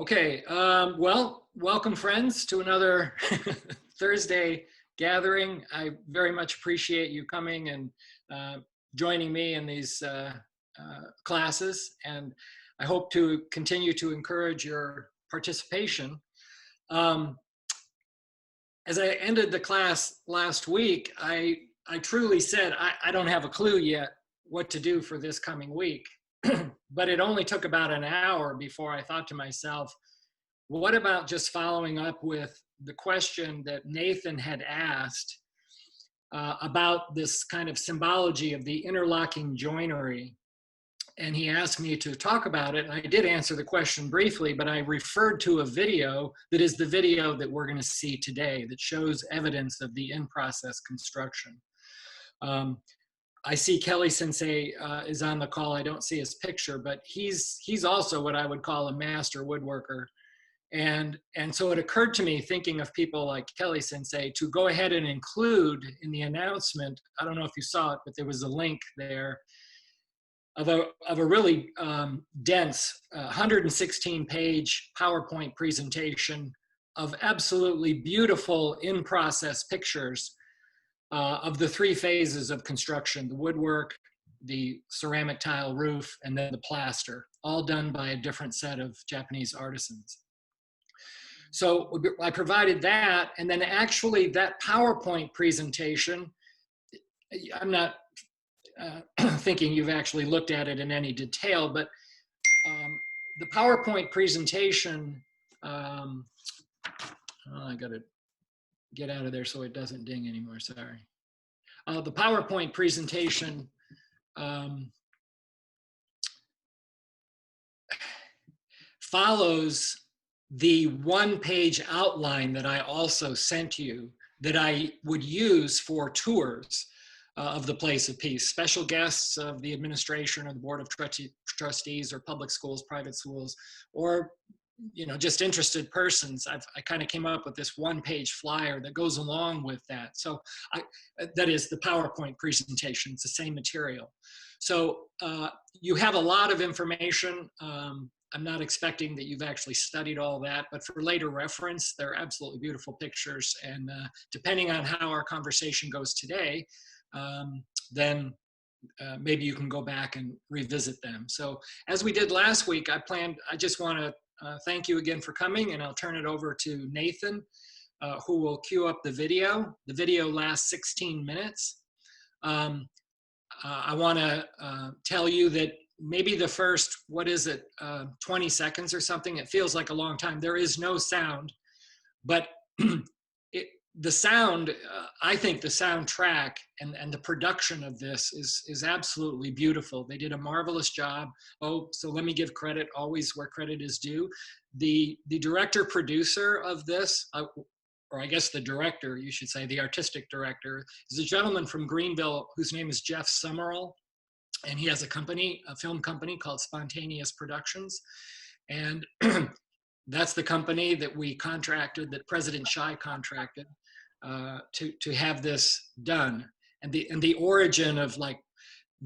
Okay, well, welcome friends to another Thursday gathering. I very much appreciate you coming and joining me in these classes, and I hope to continue to encourage your participation. Um, as I ended the class last week, I truly said, I don't have a clue yet what to do for this coming week. But it only took about an hour before I thought to myself, what about just following up with the question that Nathan had asked about this kind of symbology of the interlocking joinery? And he asked me to talk about it. And I did answer the question briefly, but I referred to a video that is the video that we're going to see today that shows evidence of the in-process construction. I see Kelly Sensei is on the call. I don't see his picture, but he's also what I would call a master woodworker. And so it occurred to me, thinking of people like Kelly Sensei, to go ahead and include in the announcement, I don't know if you saw it, but there was a link there of a really dense 116-page PowerPoint presentation of absolutely beautiful in-process pictures of the three phases of construction: the woodwork, the ceramic tile roof, and then the plaster, all done by a different set of Japanese artisans. So I provided that, and then actually that PowerPoint presentation, I'm not thinking you've actually looked at it in any detail, but the PowerPoint presentation, I gotta get out of there so it doesn't ding anymore, sorry. The PowerPoint presentation follows the one-page outline that I also sent you that I would use for tours of the place of peace. Special guests of the administration or the board of trustees or public schools, private schools, or just interested persons. I kind of came up with this one-page flyer that goes along with that. So that is the PowerPoint presentation. It's the same material. So you have a lot of information. I'm not expecting that you've actually studied all that, but for later reference, they're absolutely beautiful pictures. And depending on how our conversation goes today, then maybe you can go back and revisit them. So as we did last week, I just want to thank you again for coming, and I'll turn it over to Nathan, who will cue up the video. The video lasts 16 minutes. I want to tell you that maybe the first, 20 seconds or something, it feels like a long time. There is no sound, but the sound, I think the soundtrack and the production of this is absolutely beautiful. They did a marvelous job. Oh, so let me give credit always where credit is due. The director producer of this, or I guess the director, you should say, the artistic director, is a gentleman from Greenville whose name is Jeff Summerall. And he has a film company called Spontaneous Productions. And that's the company that we contracted, that President Shai contracted to have this done. And the origin of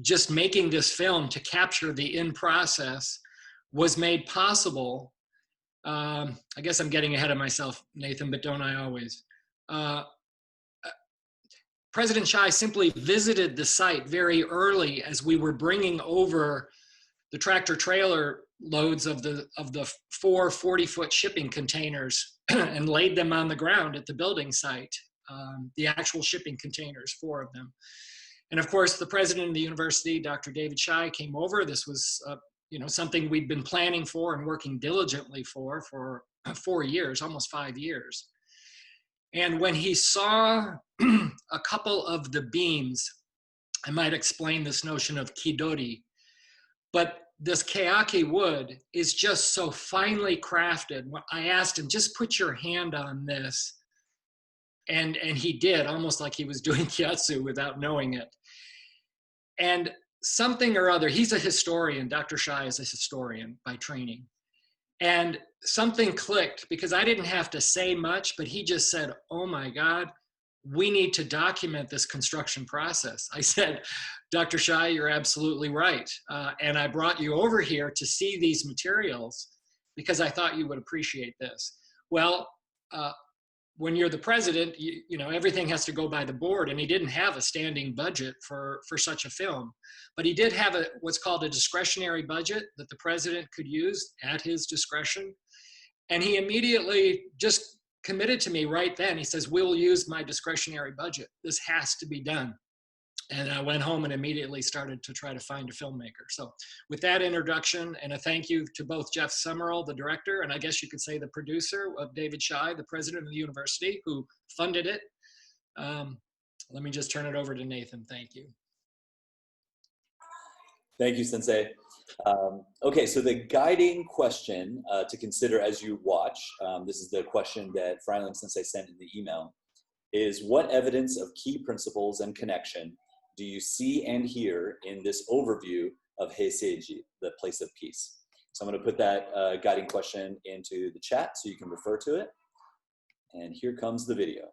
just making this film to capture the in-process was made possible. I guess I'm getting ahead of myself, Nathan, but don't I always? President Shai simply visited the site very early as we were bringing over the tractor trailer loads of the 4 40-foot shipping containers and laid them on the ground at the building site, the actual shipping containers, 4 of them. And of course, the president of the university, Dr. David Shai, came over. This was something we'd been planning for and working diligently for 4 years, almost 5 years. And when he saw a couple of the beams, I might explain this notion of kidori, but this keaki wood is just so finely crafted. I asked him, just put your hand on this. And he did, almost like he was doing kyatsu without knowing it. And something or other, he's a historian. Dr. Shai is a historian by training. And something clicked because I didn't have to say much, but he just said, oh my God, we need to document this construction process. I said, Dr. Shai, you're absolutely right. And I brought you over here to see these materials because I thought you would appreciate this. Well, when you're the president, you know, everything has to go by the board, and he didn't have a standing budget for such a film, but he did have what's called a discretionary budget that the president could use at his discretion. And he immediately just committed to me right then. He says, we'll use my discretionary budget. This has to be done. And I went home and immediately started to try to find a filmmaker. So with that introduction, and a thank you to both Jeff Summerall, the director, and I guess you could say the producer, of David Shai, the president of the university, who funded it. Let me just turn it over to Nathan. Thank you. Thank you, Sensei. Okay, so the guiding question to consider as you watch, this is the question that Freiling Sensei sent in the email, is what evidence of key principles and connection do you see and hear in this overview of Heiseiji, the place of peace? So I'm going to put that guiding question into the chat so you can refer to it. And here comes the video.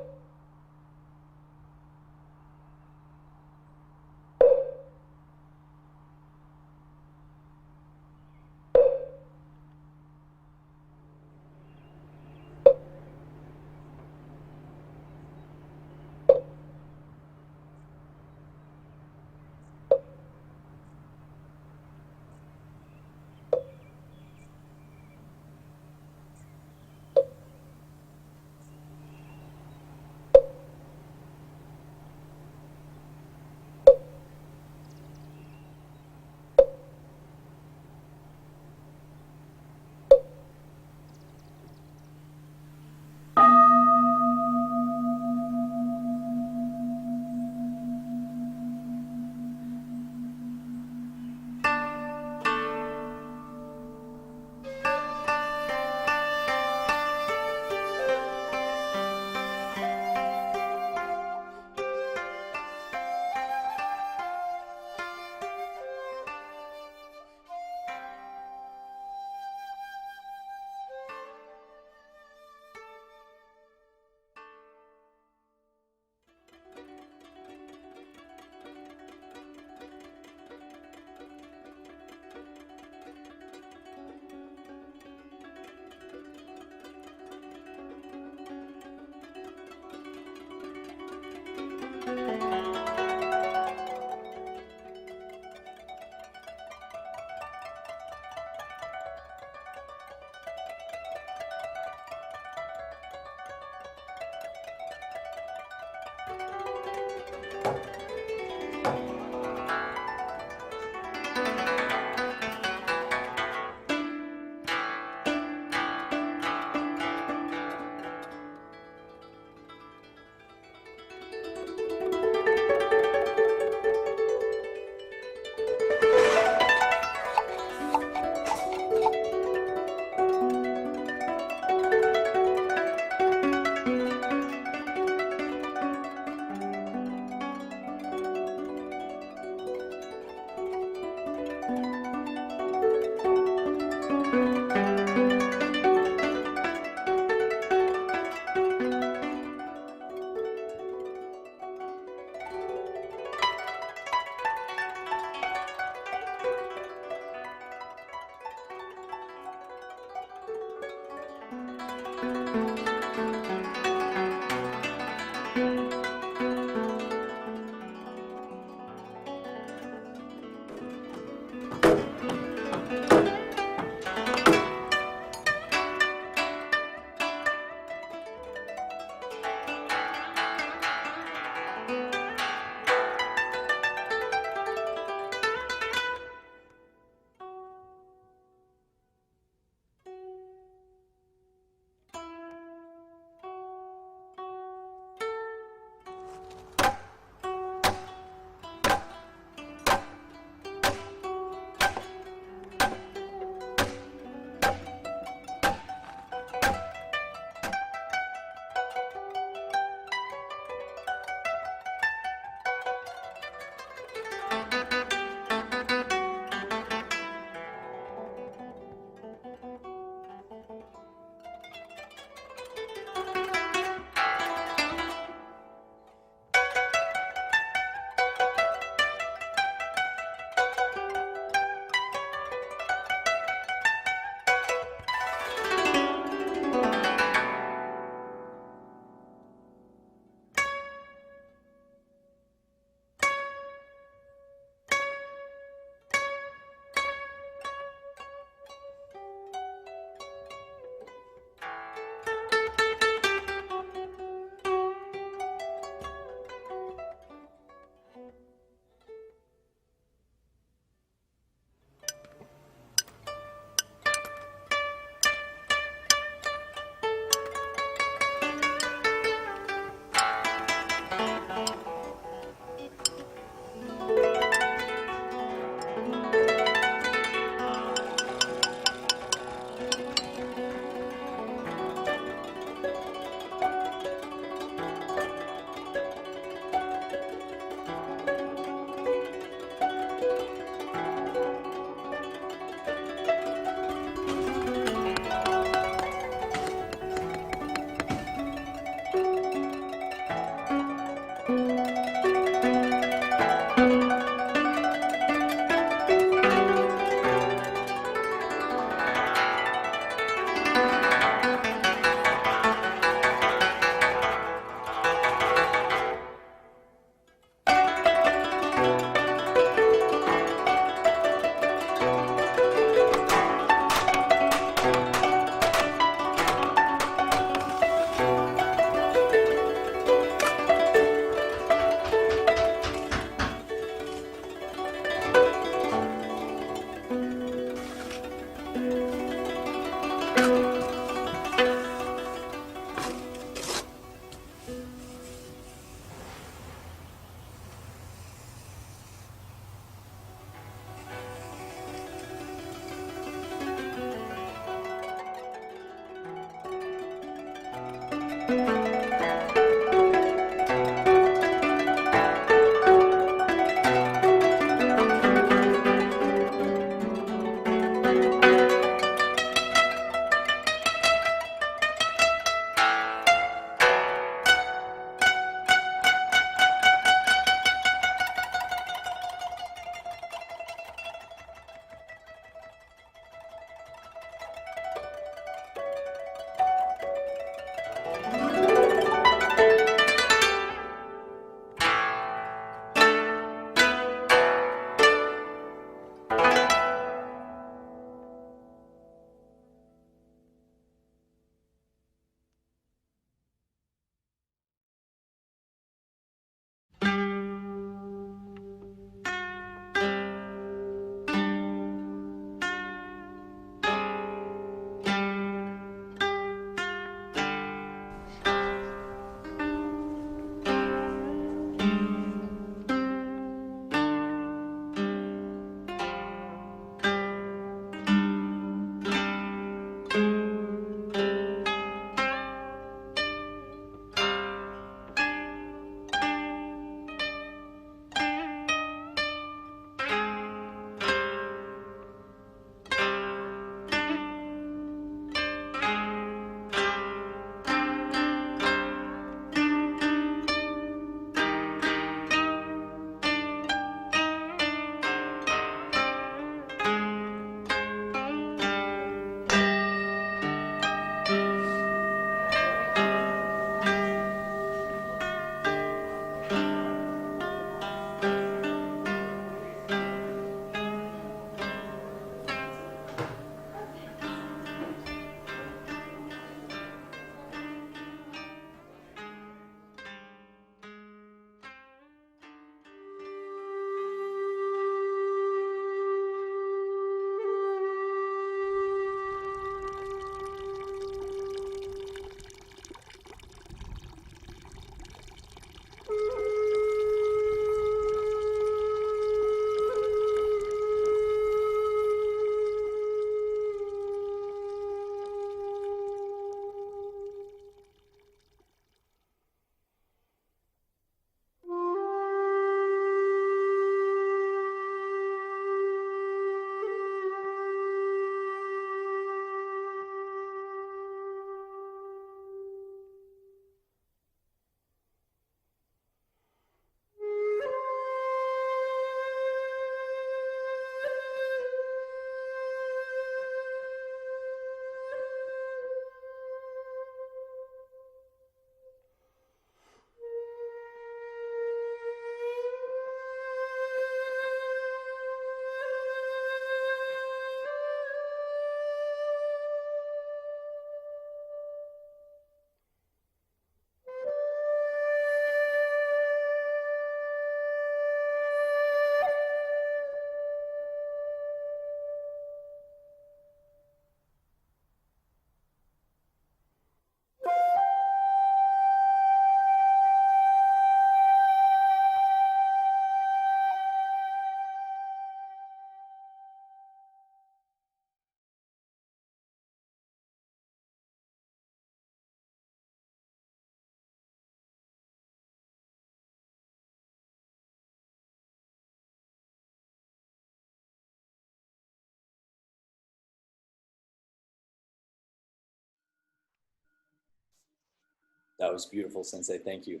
That was beautiful, Sensei. Thank you.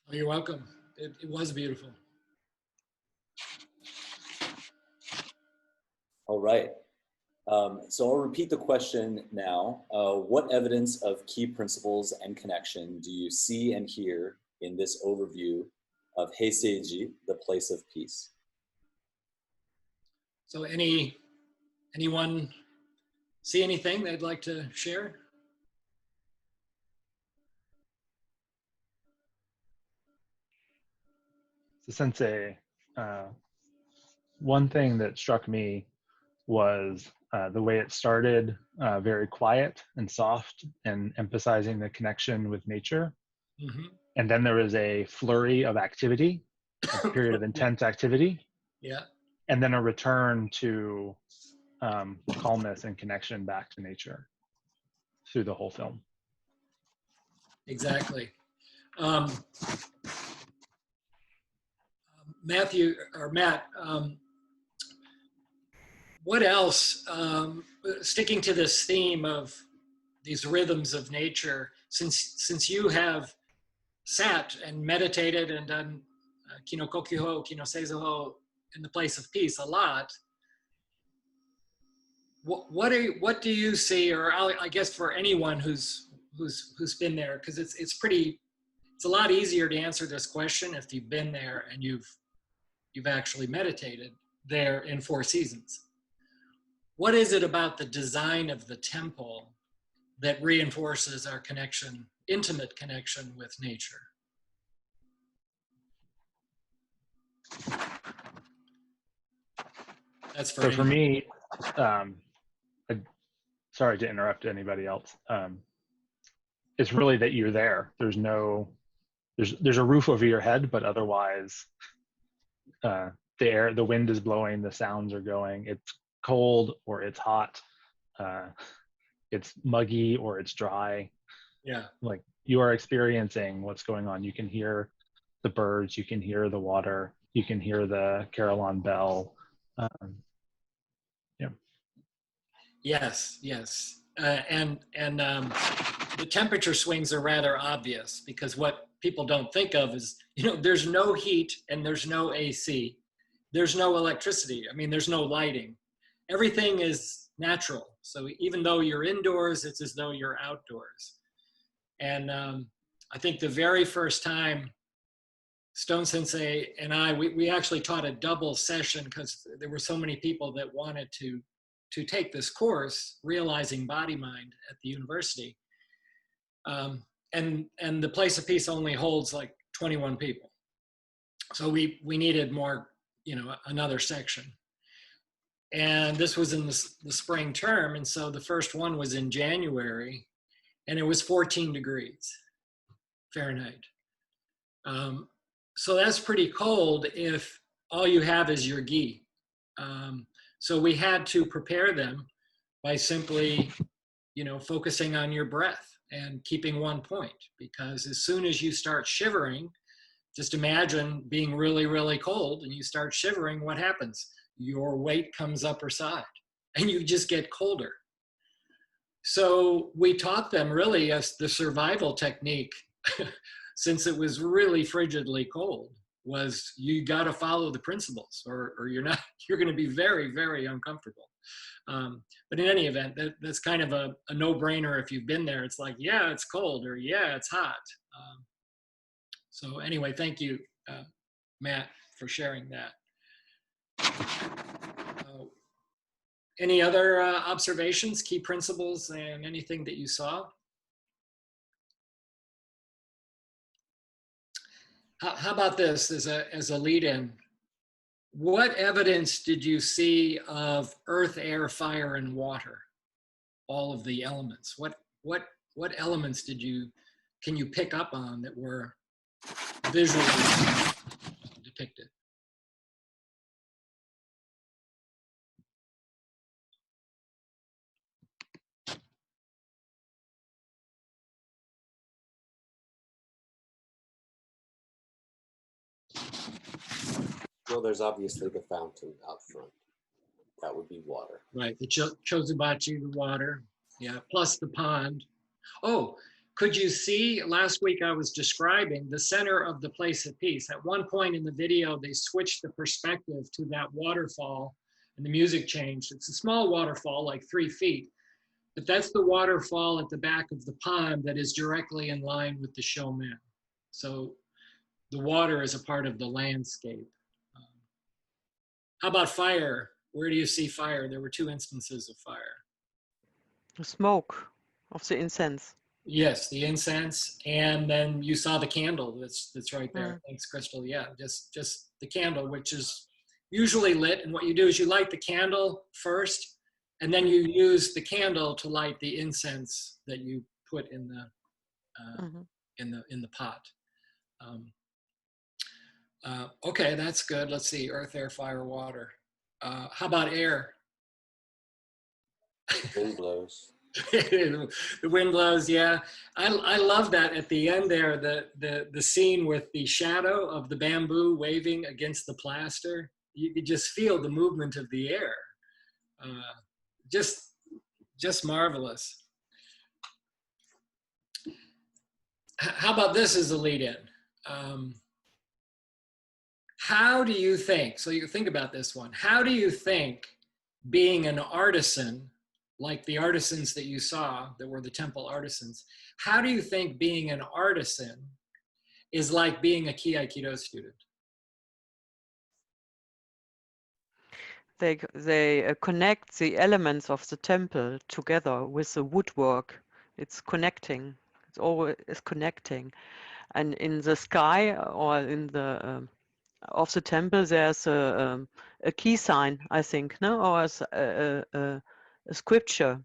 Oh, you're welcome. It was beautiful. All right. So I'll repeat the question now. What evidence of key principles and connection do you see and hear in this overview of Heiseiji, the place of peace? So anyone see anything they'd like to share? So Sensei, one thing that struck me was the way it started, very quiet and soft and emphasizing the connection with nature. Mm-hmm. And then there was a flurry of activity, a period of intense activity. Yeah. And then a return to calmness and connection back to nature through the whole film. Exactly. Matt, what else, sticking to this theme of these rhythms of nature, since you have sat and meditated and done kinokokyuho, kinoseizoho in the place of peace a lot, what do you see, or I guess for anyone who's been there, because it's a lot easier to answer this question if you've been there and you've actually meditated there in Four Seasons. What is it about the design of the temple that reinforces our connection, intimate connection with nature? That's for me, sorry to interrupt anybody else. It's really that you're there. There's a roof over your head, but otherwise the wind is blowing, the sounds are going. It's cold or it's hot. It's muggy or it's dry. Yeah. Like you are experiencing what's going on. You can hear the birds, you can hear the water, you can hear the carillon bell. Yeah. Yes. And the temperature swings are rather obvious, because what people don't think of is, there's no heat and there's no AC. There's no electricity. I mean, there's no lighting. Everything is natural. So even though you're indoors, it's as though you're outdoors. And I think the very first time Stone Sensei and we actually taught a double session, because there were so many people that wanted to take this course, Realizing Body Mind, at the university. And the place of peace only holds like 21 people. So we needed more, another section. And this was in the spring term. And so the first one was in January, and it was 14 degrees Fahrenheit. So that's pretty cold if all you have is your gi. So we had to prepare them by simply, focusing on your breath and keeping one point, because as soon as you start shivering, just imagine being really, really cold and you start shivering, what happens? Your weight comes up or side and you just get colder. So we taught them really as the survival technique, since it was really frigidly cold, was you got to follow the principles or you're going to be very, very uncomfortable. But in any event, that's kind of a no-brainer if you've been there. It's like, yeah, it's cold, or yeah, it's hot. So anyway, thank you, Matt, for sharing that. Any other observations, key principles, and anything that you saw? How about this as a lead-in? What evidence did you see of earth, air, fire, and water? All of the elements. What elements can you pick up on that were visually depicted? Well, there's obviously the fountain out front. That would be water. Right, the chozubachi, the water. Yeah, plus the pond. Oh, could you see, last week I was describing the center of the place of peace. At one point in the video, they switched the perspective to that waterfall and the music changed. It's a small waterfall, like 3 feet, but that's the waterfall at the back of the pond that is directly in line with the showman. So the water is a part of the landscape. How about fire? Where do you see fire? There were 2 instances of fire. The smoke of the incense. Yes, the incense, and then you saw the candle that's right there. Thanks, Crystal. Yeah, just the candle, which is usually lit. And what you do is you light the candle first, and then you use the candle to light the incense that you put in the pot. Okay, that's good. Let's see: earth, air, fire, water. How about air? Wind blows. The wind blows, yeah. I love that at the end there, the scene with the shadow of the bamboo waving against the plaster. You could just feel the movement of the air. Just marvelous. How about this as a lead-in? How do you think, so you think about this one, how do you think being an artisan, like the artisans that you saw that were the temple artisans, how do you think being an artisan is like being a Key Aikido student? They connect the elements of the temple together with the woodwork. It's connecting. It's always connecting. And in the sky or in the of the temple, there's a key sign, I think, no, or a scripture,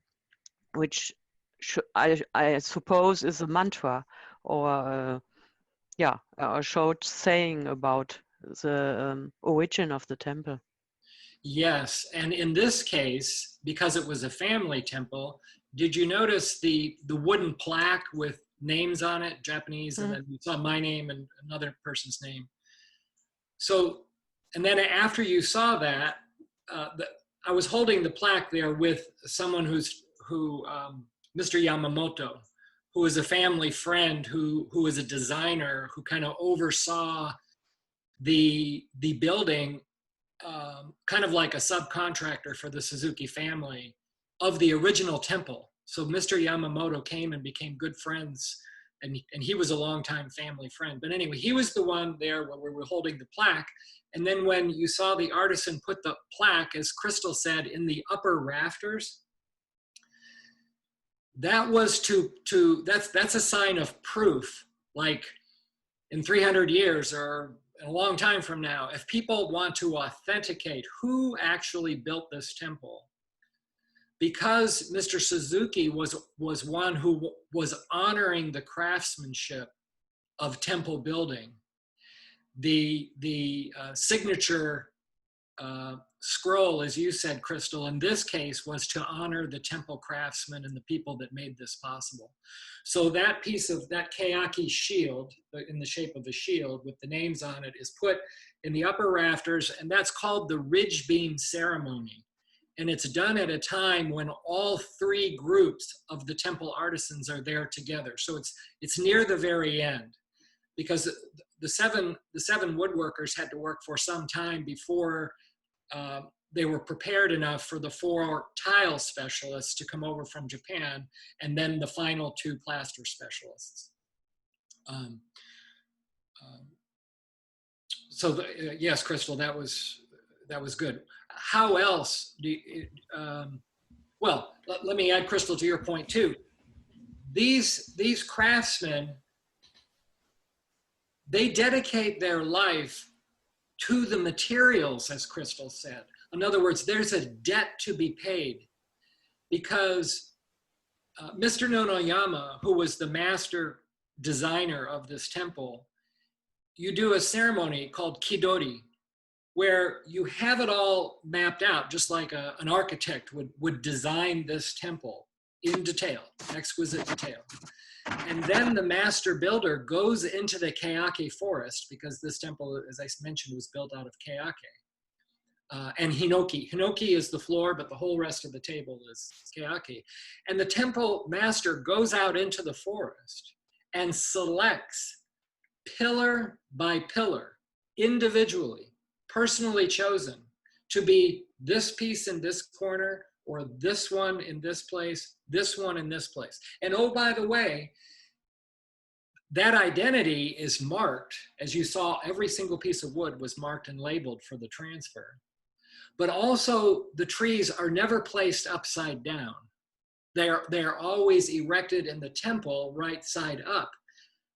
which I suppose is a mantra, or a short saying about the origin of the temple. Yes, and in this case, because it was a family temple, did you notice the wooden plaque with names on it, Japanese, and then you saw my name and another person's name. So, and then after you saw that, I was holding the plaque there with someone who Mr. Yamamoto, who is a family friend, who is a designer, who kind of oversaw the building, kind of like a subcontractor for the Suzuki family of the original temple. So Mr. Yamamoto came and became good friends, and he was a longtime family friend. But anyway, he was the one there when we were holding the plaque. And then when you saw the artisan put the plaque, as Crystal said, in the upper rafters, that was that's a sign of proof. Like in 300 years or a long time from now, if people want to authenticate who actually built this temple, because Mr. Suzuki was one who was honoring the craftsmanship of temple building, the signature scroll, as you said, Crystal, in this case was to honor the temple craftsmen and the people that made this possible. So that piece of that keaki shield, in the shape of a shield with the names on it, is put in the upper rafters, and that's called the ridge beam ceremony. And it's done at a time when all 3 groups of the temple artisans are there together. So it's near the very end, because the seven woodworkers had to work for some time before they were prepared enough for the 4 tile specialists to come over from Japan, and then the final 2 plaster specialists. Yes, Crystal, that was good. How else do you, well, let me add, Crystal, to your point too. These craftsmen, they dedicate their life to the materials, as Crystal said. In other words, there's a debt to be paid, because Mr. Nonoyama, who was the master designer of this temple, you do a ceremony called kidori, where you have it all mapped out, just like an architect would design this temple in detail, exquisite detail. And then the master builder goes into the keaki forest, because this temple, as I mentioned, was built out of keaki. and hinoki. Hinoki is the floor, but the whole rest of the table is keaki. And the temple master goes out into the forest and selects pillar by pillar, individually, personally chosen, to be this piece in this corner, or this one in this place, this one in this place. And oh, by the way, that identity is marked, as you saw, every single piece of wood was marked and labeled for the transfer. But also the trees are never placed upside down. They are always erected in the temple right side up,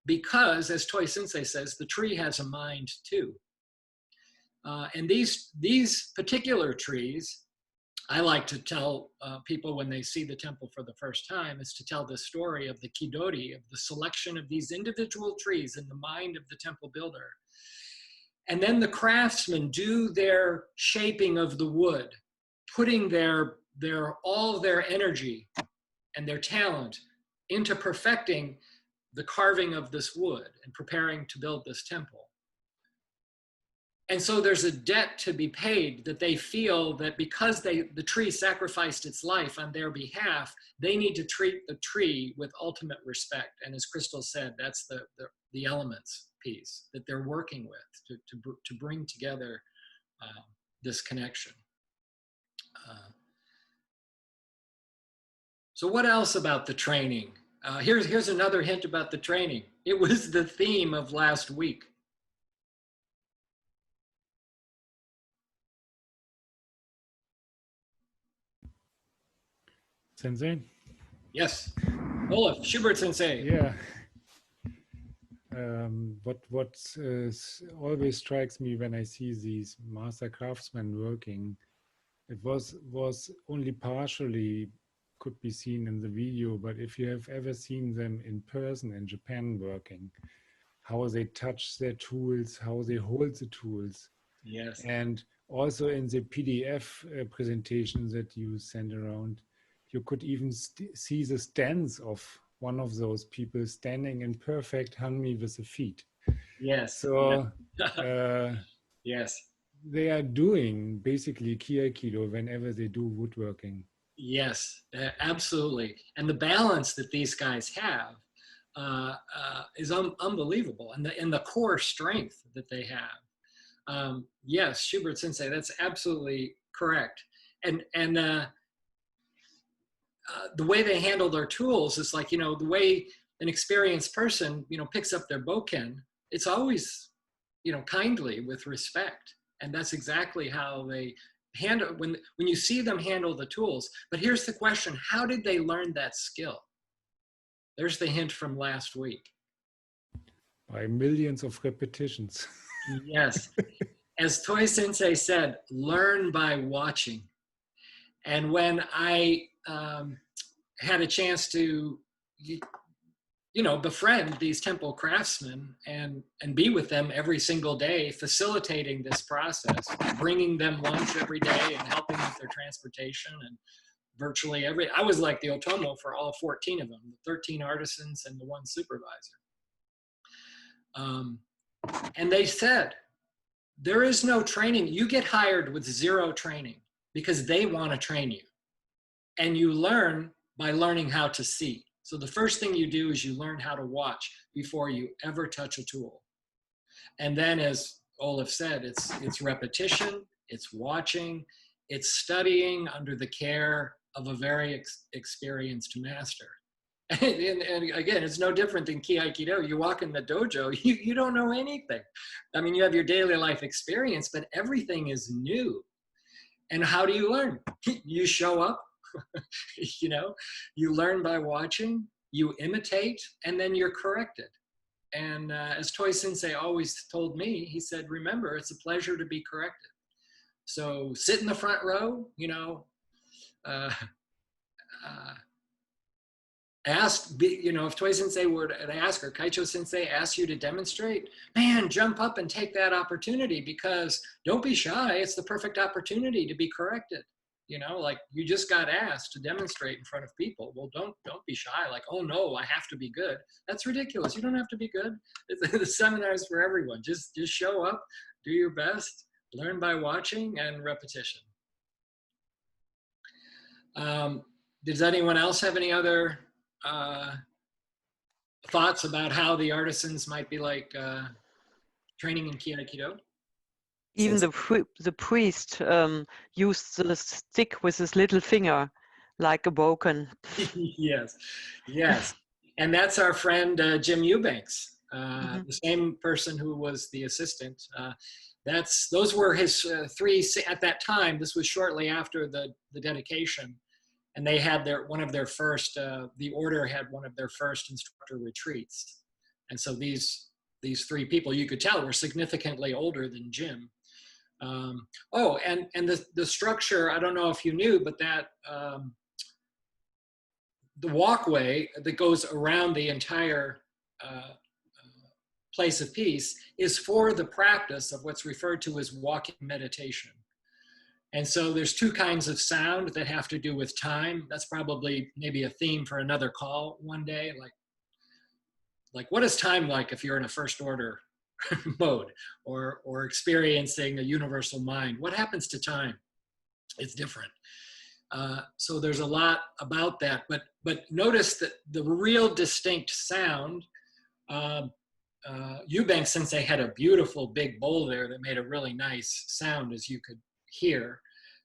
because, as Toi Sensei says, the tree has a mind too. And these particular trees, I like to tell people when they see the temple for the first time, is to tell the story of the kidori, of the selection of these individual trees in the mind of the temple builder. And then the craftsmen do their shaping of the wood, putting all their energy and their talent into perfecting the carving of this wood and preparing to build this temple. And so there's a debt to be paid, that they feel that because the tree sacrificed its life on their behalf, they need to treat the tree with ultimate respect. And as Crystal said, that's the elements piece that they're working with to bring together this connection. So what else about the training? Here's another hint about the training. It was the theme of last week. Sensei? Yes. Olaf, Schubert Sensei. Yeah. What always strikes me when I see these master craftsmen working, it was only partially could be seen in the video, but if you have ever seen them in person in Japan working, how they touch their tools, how they hold the tools. Yes. And also in the PDF presentation that you sent around, you could even see the stance of one of those people standing in perfect hanmi with the feet. Yes. So yes, they are doing basically Kiaikido whenever they do woodworking. Yes, absolutely. And the balance that these guys have is unbelievable, and the core strength that they have. Yes, Schubert Sensei, that's absolutely correct. And the way they handle their tools is like, the way an experienced person, picks up their bokken, it's always, kindly, with respect. And that's exactly how they handle, when you see them handle the tools. But here's the question: how did they learn that skill? There's the hint from last week. By millions of repetitions. Yes. As Toi Sensei said, learn by watching. And when I had a chance to, befriend these temple craftsmen and be with them every single day, facilitating this process, bringing them lunch every day and helping with their transportation, and virtually I was like the Otomo for all 14 of them, the 13 artisans and the one supervisor. And they said, there is no training. You get hired with zero training because they want to train you. And you learn by learning how to see. So the first thing you do is you learn how to watch before you ever touch a tool. And then, as Olaf said, it's repetition, it's watching, it's studying under the care of a very experienced master. And again, it's no different than Kiaikido. You walk in the dojo, you don't know anything. I mean, you have your daily life experience, but everything is new. And how do you learn? You show up, you learn by watching, you imitate, and then you're corrected. And as Toi Sensei always told me, he said, remember, it's a pleasure to be corrected. So sit in the front row, if Toi Sensei were to ask, or Kaicho Sensei asks you to demonstrate, man, jump up and take that opportunity, because don't be shy. It's the perfect opportunity to be corrected. Like you just got asked to demonstrate in front of people. Well, don't be shy. Like, oh no, I have to be good. That's ridiculous. You don't have to be good. The seminar is for everyone. Just show up, do your best, Learn by watching and repetition. Does anyone else have any other thoughts about how the artisans might be like training in Aikido? Even the priest used the stick with his little finger, like a boken. Yes, yes. And that's our friend Jim Eubanks, the same person who was the assistant. Those were his three, at that time, this was shortly after the dedication. And they had one of their first, the order had one of their first instructor retreats. And so these three people, you could tell, were significantly older than Jim. And the structure, I don't know if you knew, but that the walkway that goes around the entire place of peace is for the practice of what's referred to as walking meditation. And so there's two kinds of sound that have to do with time. That's probably maybe a theme for another call one day. Like what is time like if you're in a first order mode or experiencing a universal mind? What happens to time? It's different. So there's a lot about that, but notice that the real distinct sound, Eubanks Sensei had a beautiful big bowl there that made a really nice sound, as you could hear.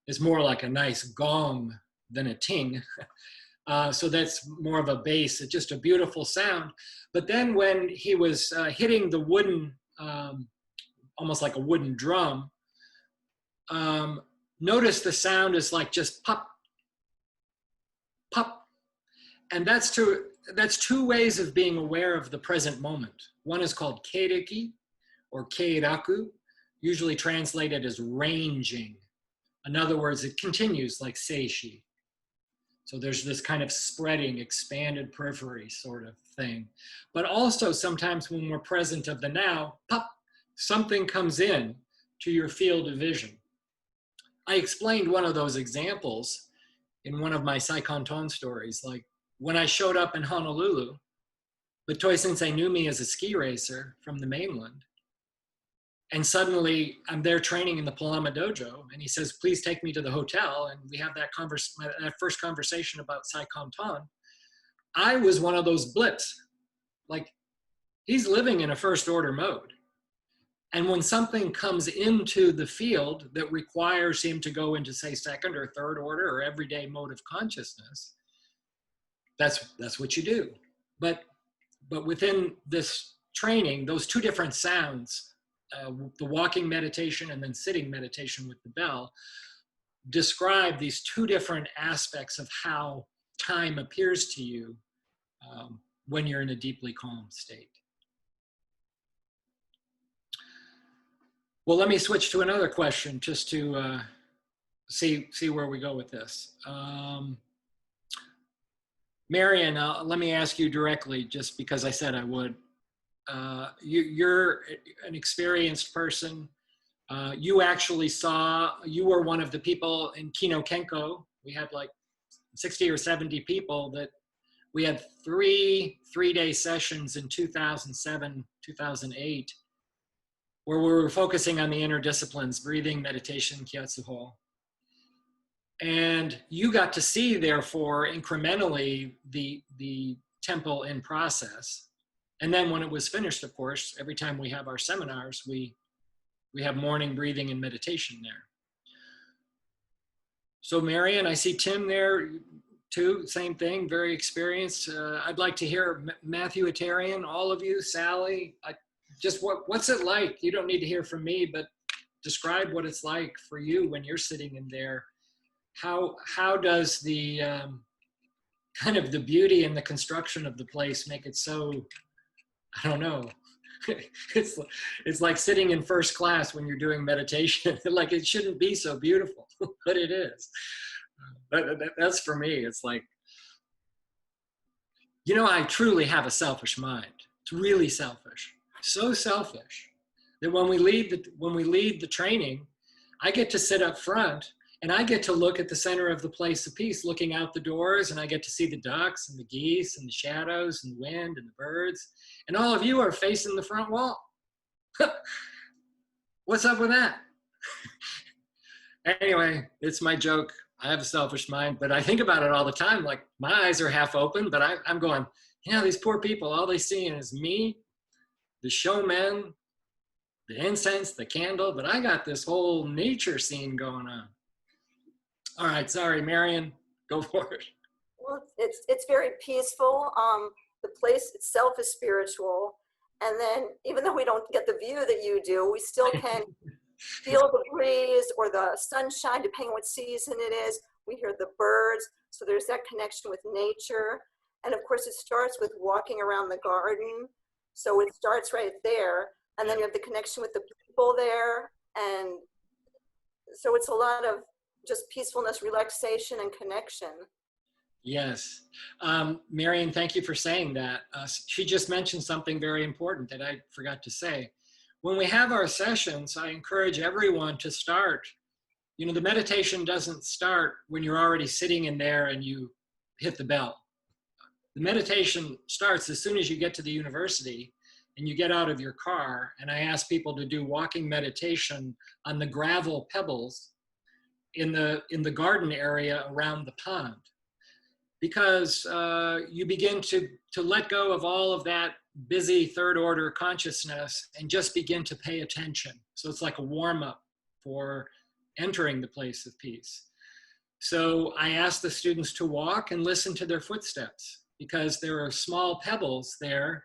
Is more like a nice gong than a ting. So that's more of a bass, it's just a beautiful sound. But then when he was hitting the wooden, almost like a wooden drum, notice the sound is like just pop, pop. And that's two ways of being aware of the present moment. One is called keireki or keiraku, usually translated as ranging. In other words, it continues like seishi. So there's this kind of spreading, expanded periphery sort of thing. But also sometimes when we're present of the now, pop, something comes in to your field of vision. I explained one of those examples in one of my Saikonton stories. Like when I showed up in Honolulu, but Toi Sensei knew me as a ski racer from the mainland. And suddenly I'm there training in the Palama Dojo, and he says, please take me to the hotel. And we have that first conversation about Saikonton. I was one of those blips. Like, he's living in a first order mode. And when something comes into the field that requires him to go into, say, second or third order or everyday mode of consciousness, that's what you do. But within this training, those two different sounds, the walking meditation and then sitting meditation with the bell, describe these two different aspects of how time appears to you when you're in a deeply calm state. Well, let me switch to another question just to see where we go with this. Marion, let me ask you directly, just because I said I would. You're an experienced person. You actually you were one of the people in Kino Kenko. We had like 60 or 70 people that we had three-day sessions in 2007, 2008, where we were focusing on the inner disciplines, breathing, meditation, kyatsuho. And you got to see, therefore, incrementally the temple in process. And then when it was finished, of course, every time we have our seminars, we have morning breathing and meditation there. So Marion, I see Tim there too, same thing, very experienced. I'd like to hear Matthew Atarian, all of you, Sally, just what's it like? You don't need to hear from me, but describe what it's like for you when you're sitting in there. How does the kind of the beauty and the construction of the place make it so, I don't know, it's like sitting in first class when you're doing meditation. Like it shouldn't be so beautiful, but it is. That's for me. It's like, you know, I truly have a selfish mind. It's really selfish, so selfish that when we lead the training, I get to sit up front and I get to look at the center of the place of peace, looking out the doors, and I get to see the ducks and the geese and the shadows and the wind and the birds. And all of you are facing the front wall. What's up with that? Anyway, it's my joke. I have a selfish mind, but I think about it all the time. Like my eyes are half open, but I'm going, you know, these poor people, all they see is me, the showman, the incense, the candle, but I got this whole nature scene going on. All right, sorry, Marion, go for it. Well, it's very peaceful. The place itself is spiritual. And then even though we don't get the view that you do, we still can feel the breeze or the sunshine, depending on what season it is. We hear the birds. So there's that connection with nature. And of course, it starts with walking around the garden. So it starts right there. And then you have the connection with the people there. And so it's a lot of just peacefulness, relaxation, and connection. Yes. Marion, thank you for saying that. She just mentioned something very important that I forgot to say. When we have our sessions, I encourage everyone to start. You know, the meditation doesn't start when you're already sitting in there and you hit the bell. The meditation starts as soon as you get to the university and you get out of your car, and I ask people to do walking meditation on the gravel pebbles in the garden area around the pond. Because you begin to let go of all of that busy third order consciousness and just begin to pay attention. So it's like a warm up for entering the place of peace. So I ask the students to walk and listen to their footsteps, because there are small pebbles there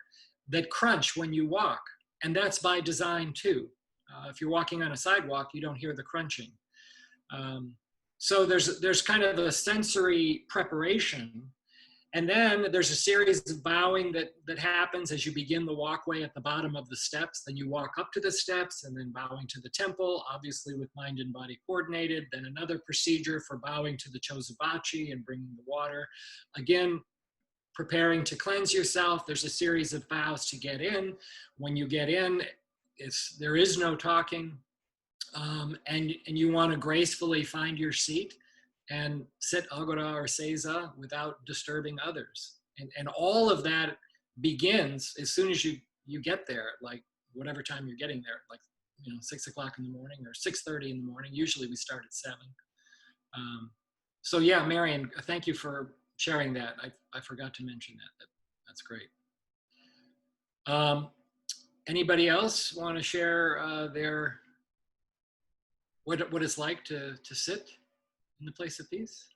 that crunch when you walk. And that's by design too. If you're walking on a sidewalk, you don't hear the crunching. So there's kind of a sensory preparation. And then there's a series of bowing that happens as you begin the walkway at the bottom of the steps. Then you walk up to the steps and then bowing to the temple, obviously with mind and body coordinated. Then another procedure for bowing to the chozubachi and bringing the water. Again, preparing to cleanse yourself. There's a series of bows to get in. When you get in, there is no talking. And you want to gracefully find your seat and sit agora or seiza without disturbing others. And all of that begins as soon as you get there, like whatever time you're getting there, like 6 o'clock in the morning or 6:30 in the morning. Usually we start at 7. So yeah, Marion, thank you for sharing that. I forgot to mention that. That's great. Anybody else want to share their what it's like to sit in the place of peace?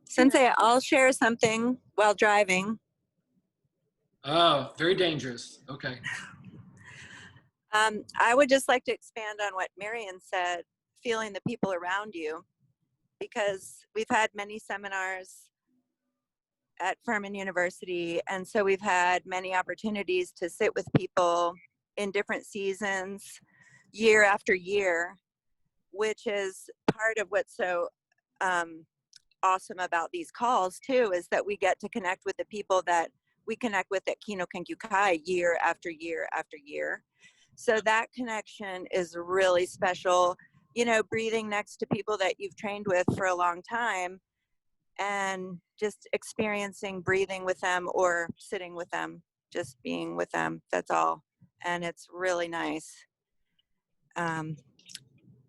Sensei, I'll share something while driving. Oh, very dangerous. Okay. I would just like to expand on what Marion said, feeling the people around you, because we've had many seminars at Furman University, and so we've had many opportunities to sit with people in different seasons, year after year, which is part of what's so awesome about these calls too, is that we get to connect with the people that we connect with at Kino Kenkyukai year after year after year. So that connection is really special. You know, breathing next to people that you've trained with for a long time and just experiencing breathing with them or sitting with them, just being with them, that's all. And it's really nice. And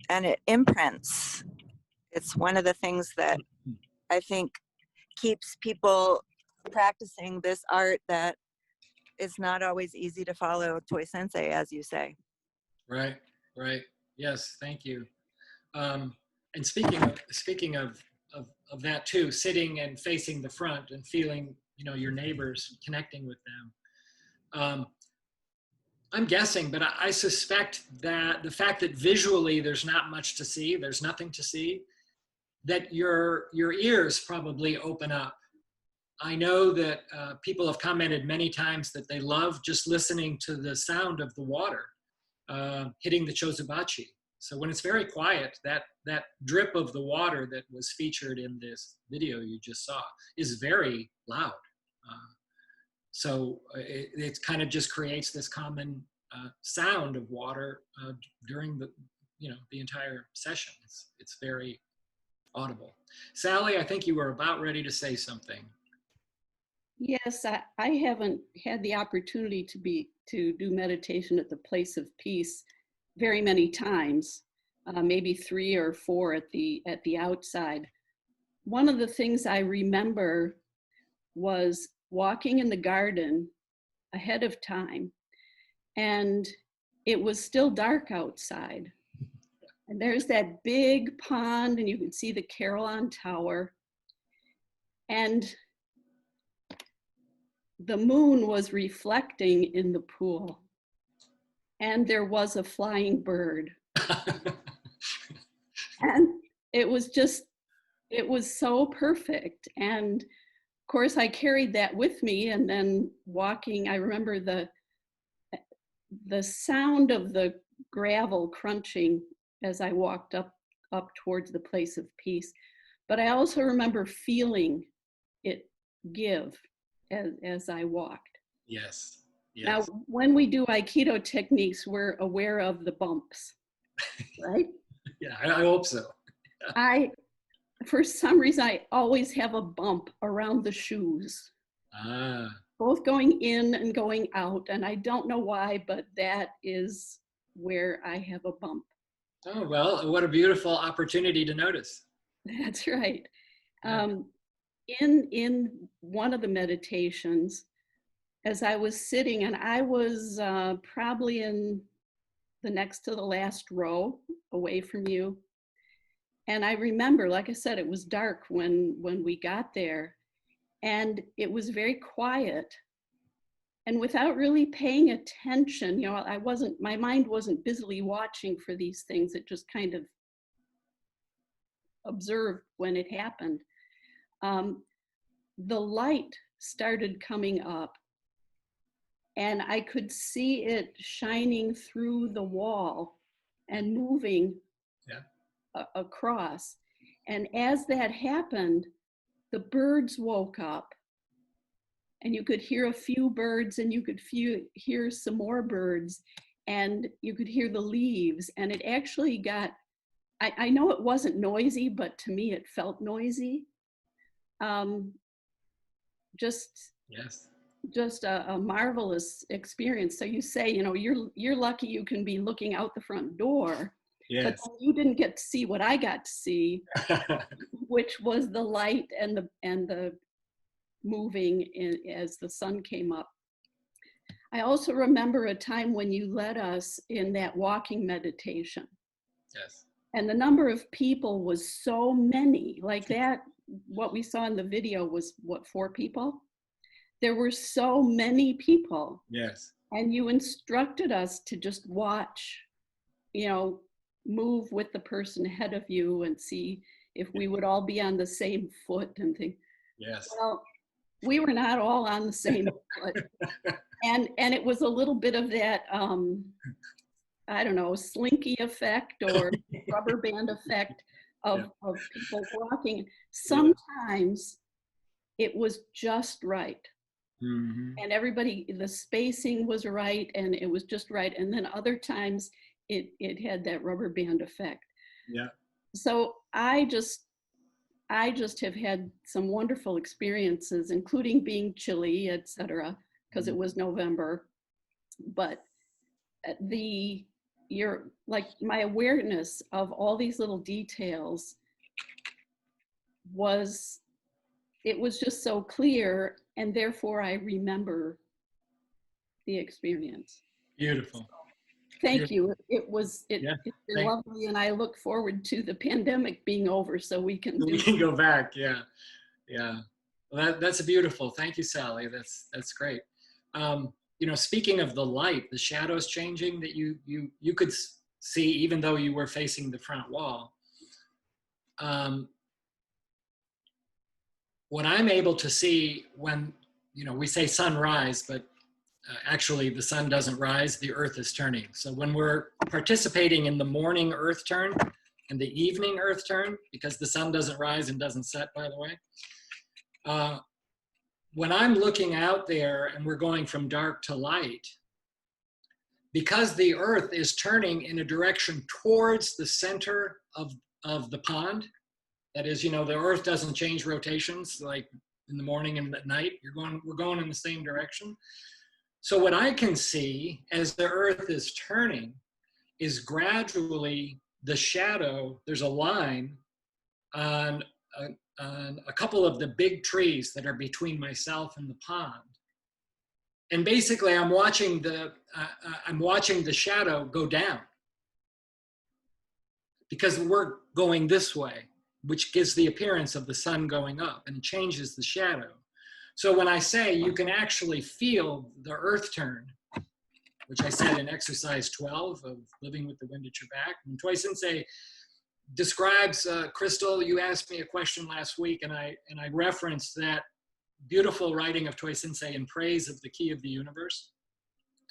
it imprints. It's one of the things that I think keeps people practicing this art that is not always easy to follow, Toi Sensei, as you say. Right. Yes, thank you. And speaking of that too, sitting and facing the front and feeling, your neighbors, connecting with them. I'm guessing, but I suspect that the fact that visually there's not much to see, there's nothing to see, that your ears probably open up. I know that people have commented many times that they love just listening to the sound of the water hitting the chozubachi. So when it's very quiet, that drip of the water that was featured in this video you just saw is very loud. So it kind of just creates this common sound of water during the entire session. It's very audible. Sally, I think you were about ready to say something. Yes, I haven't had the opportunity to do meditation at the place of peace very many times, maybe 3 or 4 at the outside. One of the things I remember was walking in the garden ahead of time, and it was still dark outside. And there's that big pond, and you could see the Carillon Tower. And the moon was reflecting in the pool. And there was a flying bird. And it was so perfect. And of course, I carried that with me, and then walking, I remember the sound of the gravel crunching as I walked up towards the place of peace. But I also remember feeling it give as I walked. Yes. Yes. Now, when we do Aikido techniques, we're aware of the bumps, right? Yeah, I hope so. For some reason, I always have a bump around the shoes. Both going in and going out. And I don't know why, but that is where I have a bump. Oh, well, what a beautiful opportunity to notice. That's right. Yeah. In one of the meditations, as I was sitting, and I was probably in the next to the last row away from you. And I remember, like I said, it was dark when we got there, and it was very quiet. And without really paying attention, you know, my mind wasn't busily watching for these things. It just kind of observed when it happened. The light started coming up, and I could see it shining through the wall and moving across. And as that happened, the birds woke up, and you could hear a few birds, and you could hear some more birds, and you could hear the leaves. And it actually got, I know it wasn't noisy, but to me it felt noisy. Just a marvelous experience. So you say, you know, you're lucky you can be looking out the front door. Yes. But you didn't get to see what I got to see, which was the light and the moving as the sun came up. I also remember a time when you led us in that walking meditation. Yes. And the number of people was so many, like that, what we saw in the video was what, 4 people? There were so many people. Yes. And you instructed us to just watch, you know, move with the person ahead of you and see if we would all be on the same foot and think. Yes. Well, we were not all on the same foot. And it was a little bit of that, I don't know, slinky effect or rubber band effect of people walking. Sometimes it was just right. Mm-hmm. And everybody, the spacing was right and it was just right. And then other times it had that rubber band effect. Yeah. So I just have had some wonderful experiences, including being chilly, etc., because it was November. But my awareness of all these little details was just so clear, and therefore I remember the experience. Beautiful. Thank you. It's been lovely, and I look forward to the pandemic being over so we can go back. Yeah. Well, that's beautiful. Thank you, Sally. That's great. You know, speaking of the light, the shadows changing that you could see even though you were facing the front wall. What I'm able to see when, you know, we say sunrise, but actually the sun doesn't rise, the earth is turning. So when we're participating in the morning earth turn and the evening earth turn, because the sun doesn't rise and doesn't set, by the way, when I'm looking out there and we're going from dark to light, because the earth is turning in a direction towards the center of the pond, that is, you know, the earth doesn't change rotations like in the morning and at night. We're going in the same direction. So what I can see as the earth is turning is gradually the shadow, there's a line on a couple of the big trees that are between myself and the pond. And basically I'm watching the shadow go down because we're going this way, which gives the appearance of the sun going up and changes the shadow. So when I say you can actually feel the earth turn, which I said in exercise 12 of living with the wind at your back, when Toi Sensei describes, Crystal, you asked me a question last week and I referenced that beautiful writing of Toi Sensei in praise of the key of the universe.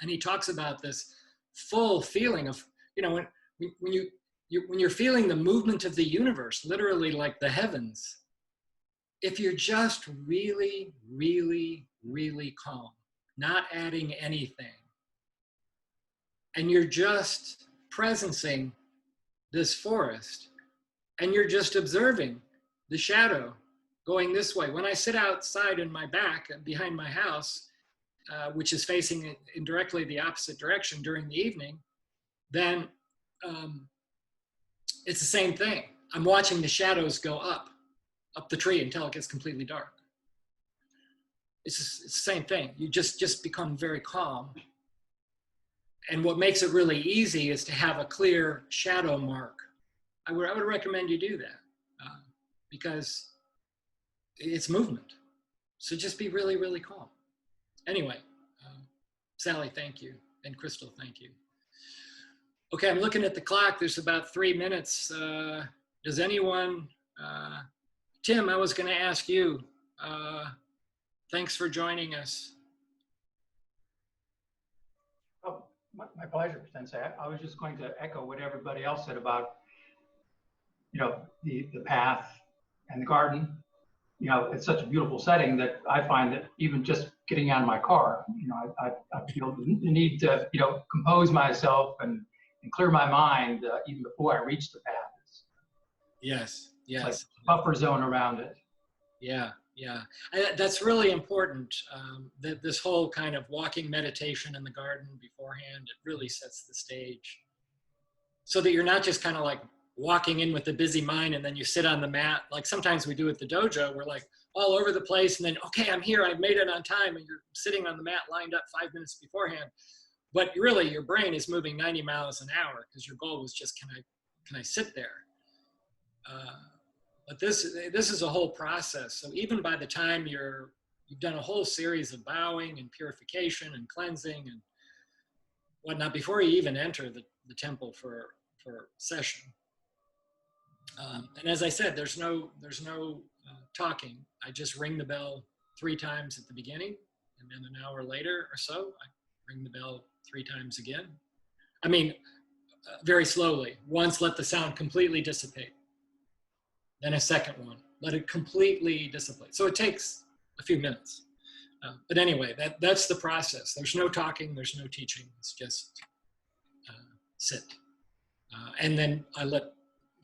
And he talks about this full feeling of, when you're feeling the movement of the universe, literally like the heavens, if you're just really, really, really calm, not adding anything, and you're just presencing this forest, and you're just observing the shadow going this way. When I sit outside in my back behind my house, which is facing in directly the opposite direction during the evening, then it's the same thing. I'm watching the shadows go up the tree until it gets completely dark. It's the same thing. You just become very calm. And what makes it really easy is to have a clear shadow mark. I would recommend you do that because it's movement. So just be really, really calm. Anyway, Sally, thank you. And Crystal, thank you. Okay, I'm looking at the clock. There's about 3 minutes. Does anyone, Tim, I was going to ask you. Thanks for joining us. Oh, my pleasure, Sensei. I was just going to echo what everybody else said about, the path and the garden. It's such a beautiful setting that I find that even just getting out of my car, I feel the need to, compose myself and clear my mind even before I reach the path. Yes. It's like a buffer zone around it. Yeah. That's really important. That this whole kind of walking meditation in the garden beforehand, it really sets the stage so that you're not just kind of like walking in with a busy mind and then you sit on the mat. Like sometimes we do at the dojo, we're like all over the place and then, okay, I'm here, I've made it on time, and you're sitting on the mat lined up 5 minutes beforehand. But really your brain is moving 90 miles an hour because your goal was just, can I sit there? But this is a whole process. So even by the time you've done a whole series of bowing and purification and cleansing and whatnot before you even enter the temple for session. And as I said, there's no talking. I just ring the bell 3 times at the beginning, and then an hour later or so, I ring the bell 3 times again. I mean, very slowly. Once, let the sound completely dissipate. Then a second one, let it completely dissipate. So it takes a few minutes. But anyway, that's the process. There's no talking, there's no teaching. It's just sit. And then I let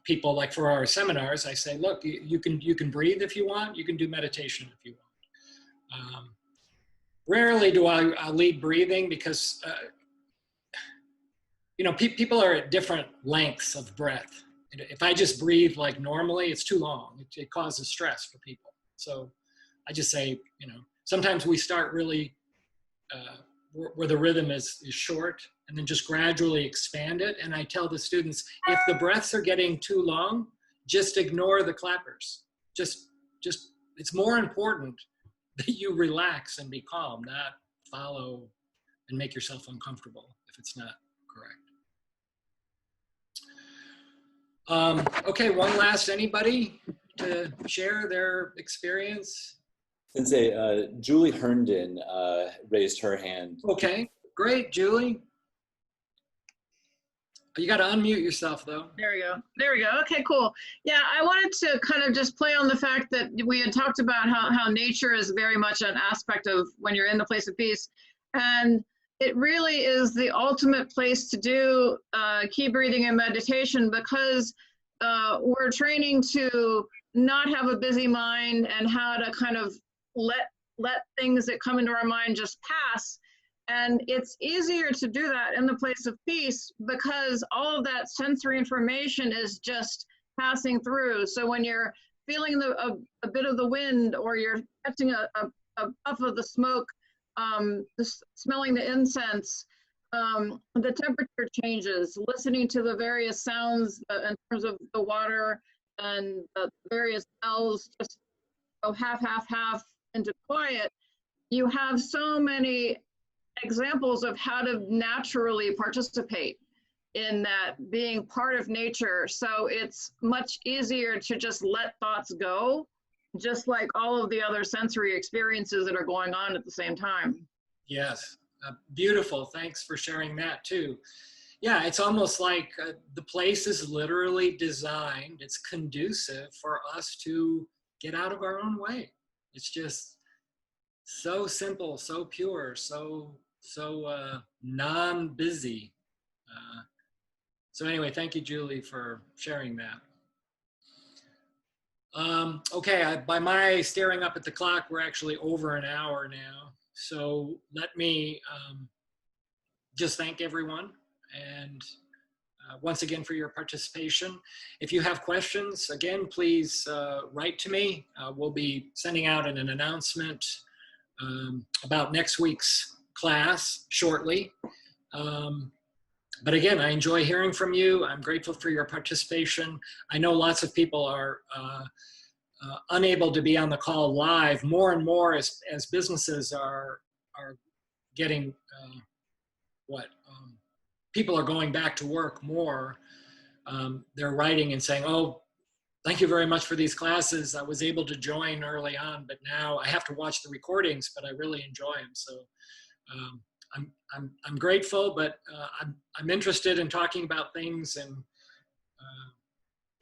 people, like for our seminars, I say, look, you can breathe if you want, you can do meditation if you want. Rarely do I lead breathing because, people are at different lengths of breath. If I just breathe like normally, it's too long. It causes stress for people. So I just say, sometimes we start really where the rhythm is short and then just gradually expand it. And I tell the students, if the breaths are getting too long, just ignore the clappers. Just it's more important that you relax and be calm, not follow and make yourself uncomfortable if it's not correct. Okay, one last, anybody to share their experience? Sensei, Julie Herndon raised her hand. Okay, great, Julie. You got to unmute yourself though. There we go. Okay, cool. Yeah, I wanted to kind of just play on the fact that we had talked about how nature is very much an aspect of when you're in the place of peace. And it really is the ultimate place to do key breathing and meditation because we're training to not have a busy mind and how to kind of let things that come into our mind just pass. And it's easier to do that in the place of peace because all of that sensory information is just passing through. So when you're feeling a bit of the wind, or you're catching a puff of the smoke, smelling the incense, the temperature changes, listening to the various sounds in terms of the water and the various bells just go half into quiet. You have so many examples of how to naturally participate in that, being part of nature. So it's much easier to just let thoughts go, just like all of the other sensory experiences that are going on at the same time. Yes, beautiful. Thanks for sharing that too. Yeah, it's almost like the place is literally designed, it's conducive for us to get out of our own way. It's just so simple, so pure, so non-busy. So anyway, thank you, Julie, for sharing that. Okay, by my staring up at the clock, we're actually over an hour now. So let me just thank everyone, and once again for your participation. If you have questions, again, please write to me. We'll be sending out an announcement about next week's class shortly. But again, I enjoy hearing from you. I'm grateful for your participation. I know lots of people are unable to be on the call live. More and more as businesses are getting people are going back to work more. They're writing and saying, oh, thank you very much for these classes. I was able to join early on, but now I have to watch the recordings, but I really enjoy them. So I'm grateful, but I'm interested in talking about things and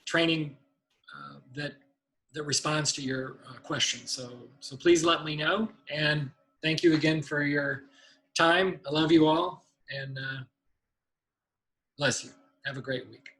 training that responds to your questions. So please let me know. And thank you again for your time. I love you all, and bless you. Have a great week.